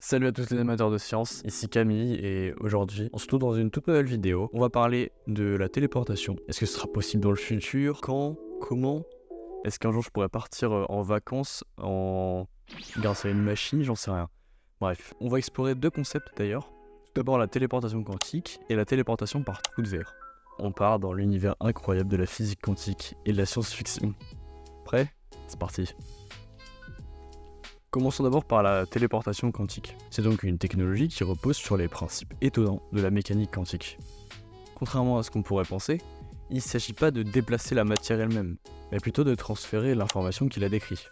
Salut à tous les amateurs de science, ici Camille et aujourd'hui on se trouve dans une toute nouvelle vidéo. On va parler de la téléportation. Est-ce que ce sera possible dans le futur? Quand? Comment? Est-ce qu'un jour je pourrais partir en vacances grâce à une machine? J'en sais rien. Bref, on va explorer deux concepts d'ailleurs. Tout d'abord la téléportation quantique et la téléportation par trou de verre. On part dans l'univers incroyable de la physique quantique et de la science-fiction. Prêt? C'est parti. Commençons d'abord par la téléportation quantique. C'est donc une technologie qui repose sur les principes étonnants de la mécanique quantique. Contrairement à ce qu'on pourrait penser, il ne s'agit pas de déplacer la matière elle-même, mais plutôt de transférer l'information qui la décrit.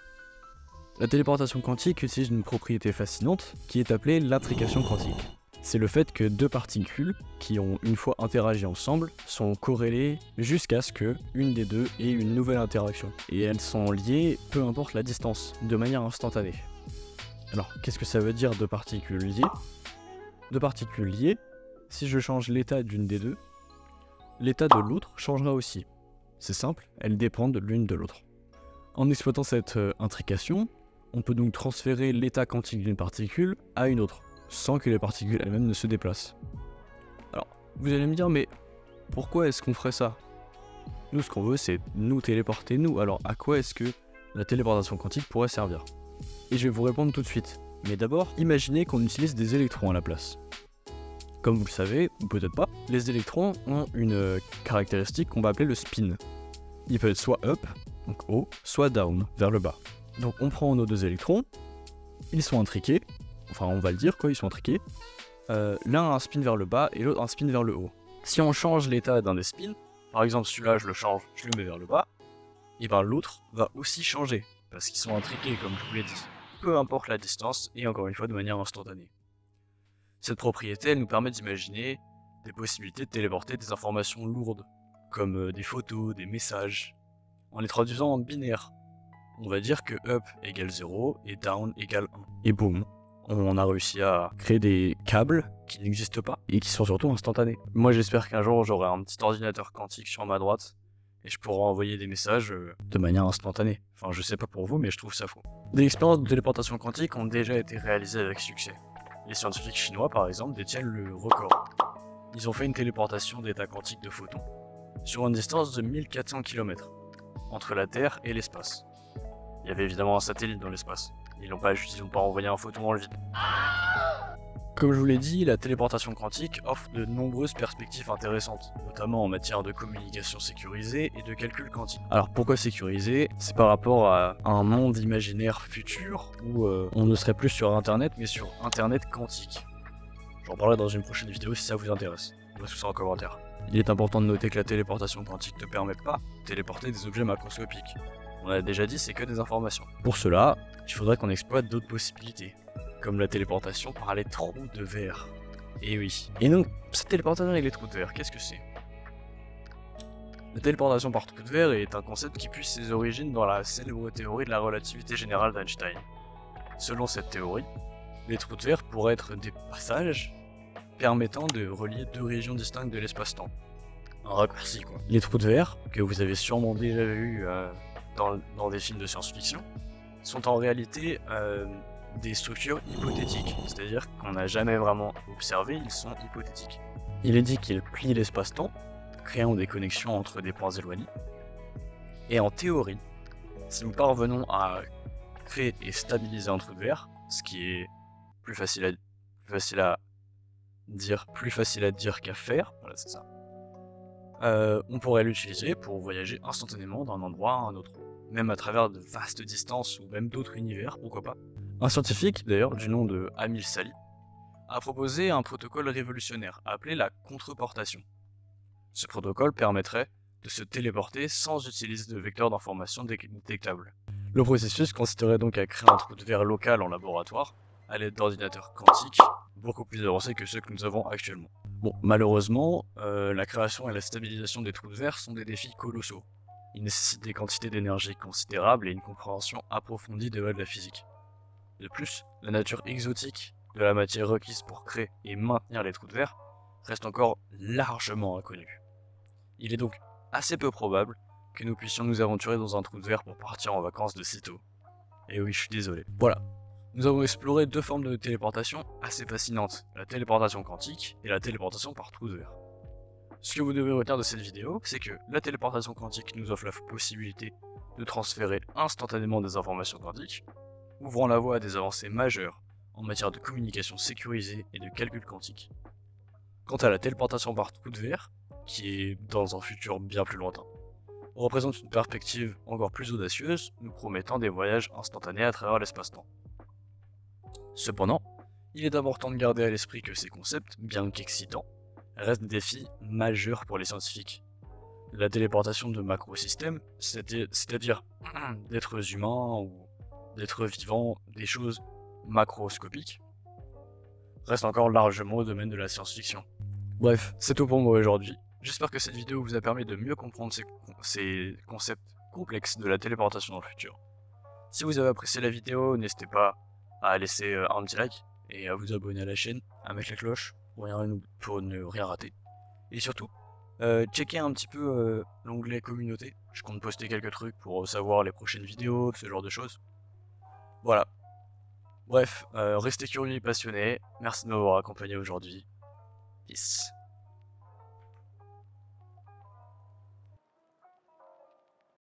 La téléportation quantique utilise une propriété fascinante qui est appelée l'intrication quantique. C'est le fait que deux particules, qui ont une fois interagi ensemble, sont corrélées jusqu'à ce que une des deux ait une nouvelle interaction. Et elles sont liées peu importe la distance, de manière instantanée. Alors, qu'est-ce que ça veut dire deux particules liées? Deux particules liées, si je change l'état d'une des deux, l'état de l'autre changera aussi. C'est simple, elles dépendent l'une de l'autre. En exploitant cette intrication, on peut donc transférer l'état quantique d'une particule à une autre, sans que les particules elles-mêmes ne se déplacent. Alors, vous allez me dire, mais pourquoi est-ce qu'on ferait ça? Nous, ce qu'on veut, c'est nous téléporter, nous. Alors, à quoi est-ce que la téléportation quantique pourrait servir? Et je vais vous répondre tout de suite. Mais d'abord, imaginez qu'on utilise des électrons à la place. Comme vous le savez, ou peut-être pas, les électrons ont une caractéristique qu'on va appeler le spin. Il peut être soit up, donc haut, soit down, vers le bas. Donc on prend nos deux électrons, ils sont intriqués, enfin on va le dire quoi, ils sont intriqués. L'un a un spin vers le bas et l'autre un spin vers le haut. Si on change l'état d'un des spins, par exemple celui-là je le change, je le mets vers le bas, et ben l'autre va aussi changer, parce qu'ils sont intriqués comme je vous l'ai dit. Peu importe la distance, et encore une fois de manière instantanée. Cette propriété, elle nous permet d'imaginer des possibilités de téléporter des informations lourdes, comme des photos, des messages, en les traduisant en binaire. On va dire que up égale 0 et down égale 1. Et boum, on a réussi à créer des câbles qui n'existent pas et qui sont surtout instantanés. Moi j'espère qu'un jour j'aurai un petit ordinateur quantique sur ma droite et je pourrai envoyer des messages de manière instantanée. Enfin, je sais pas pour vous, mais je trouve ça fou. Des expériences de téléportation quantique ont déjà été réalisées avec succès. Les scientifiques chinois, par exemple, détiennent le record. Ils ont fait une téléportation d'état quantique de photons, sur une distance de 1400 km, entre la Terre et l'espace. Il y avait évidemment un satellite dans l'espace. Ils n'ont pas envoyé un photon dans le vide. Comme je vous l'ai dit, la téléportation quantique offre de nombreuses perspectives intéressantes, notamment en matière de communication sécurisée et de calcul quantique. Alors pourquoi sécurisé? C'est par rapport à un monde imaginaire futur où on ne serait plus sur Internet mais sur Internet quantique. J'en parlerai dans une prochaine vidéo si ça vous intéresse. Dites-moi tout ça en commentaire. Il est important de noter que la téléportation quantique ne permet pas de téléporter des objets macroscopiques. On l'a déjà dit, c'est que des informations. Pour cela, il faudrait qu'on exploite d'autres possibilités, comme la téléportation par les trous de verre. Et oui. Et donc, cette téléportation avec les trous de verre, qu'est-ce que c'est? La téléportation par trous de verre est un concept qui puise ses origines dans la célèbre théorie de la relativité générale d'Einstein. Selon cette théorie, les trous de verre pourraient être des passages permettant de relier deux régions distinctes de l'espace-temps. Un raccourci quoi. Les trous de verre, que vous avez sûrement déjà vu dans des films de science-fiction, sont en réalité des structures hypothétiques, c'est-à-dire qu'on n'a jamais vraiment observé, ils sont hypothétiques. Il est dit qu'ils plient l'espace-temps, créant des connexions entre des points éloignés, et en théorie, si nous parvenons à créer et stabiliser un trou de verre, ce qui est plus facile à dire qu'à faire, voilà c'est ça, on pourrait l'utiliser pour voyager instantanément d'un endroit à un autre, même à travers de vastes distances ou même d'autres univers, pourquoi pas. Un scientifique, d'ailleurs, du nom de Amil Sali, a proposé un protocole révolutionnaire appelé la contreportation. Ce protocole permettrait de se téléporter sans utiliser de vecteurs d'information détectables. Le processus consisterait donc à créer un trou de verre local en laboratoire, à l'aide d'ordinateurs quantiques, beaucoup plus avancés que ceux que nous avons actuellement. Bon, malheureusement, la création et la stabilisation des trous de verre sont des défis colossaux. Ils nécessitent des quantités d'énergie considérables et une compréhension approfondie des lois de la physique. De plus, la nature exotique de la matière requise pour créer et maintenir les trous de verre reste encore largement inconnue. Il est donc assez peu probable que nous puissions nous aventurer dans un trou de verre pour partir en vacances de sitôt. Et oui, je suis désolé. Voilà. Nous avons exploré deux formes de téléportation assez fascinantes, la téléportation quantique et la téléportation par trou de verre. Ce que vous devez retenir de cette vidéo, c'est que la téléportation quantique nous offre la possibilité de transférer instantanément des informations quantiques, ouvrant la voie à des avancées majeures en matière de communication sécurisée et de calcul quantique. Quant à la téléportation par trou de verre, qui est dans un futur bien plus lointain, représente une perspective encore plus audacieuse, nous promettant des voyages instantanés à travers l'espace-temps. Cependant, il est important de garder à l'esprit que ces concepts, bien qu'excitants, restent des défis majeurs pour les scientifiques. La téléportation de macrosystèmes, c'est-à-dire d'êtres humains ou d'êtres vivants, des choses macroscopiques, reste encore largement au domaine de la science-fiction. Bref, c'est tout pour moi aujourd'hui. J'espère que cette vidéo vous a permis de mieux comprendre ces concepts complexes de la téléportation dans le futur. Si vous avez apprécié la vidéo, n'hésitez pas à laisser un petit like et à vous abonner à la chaîne, à mettre la cloche pour ne rien rater. Et surtout, checkez un petit peu l'onglet communauté. Je compte poster quelques trucs pour savoir les prochaines vidéos, ce genre de choses. Voilà. Bref, restez curieux et passionnés. Merci de m'avoir accompagné aujourd'hui. Peace.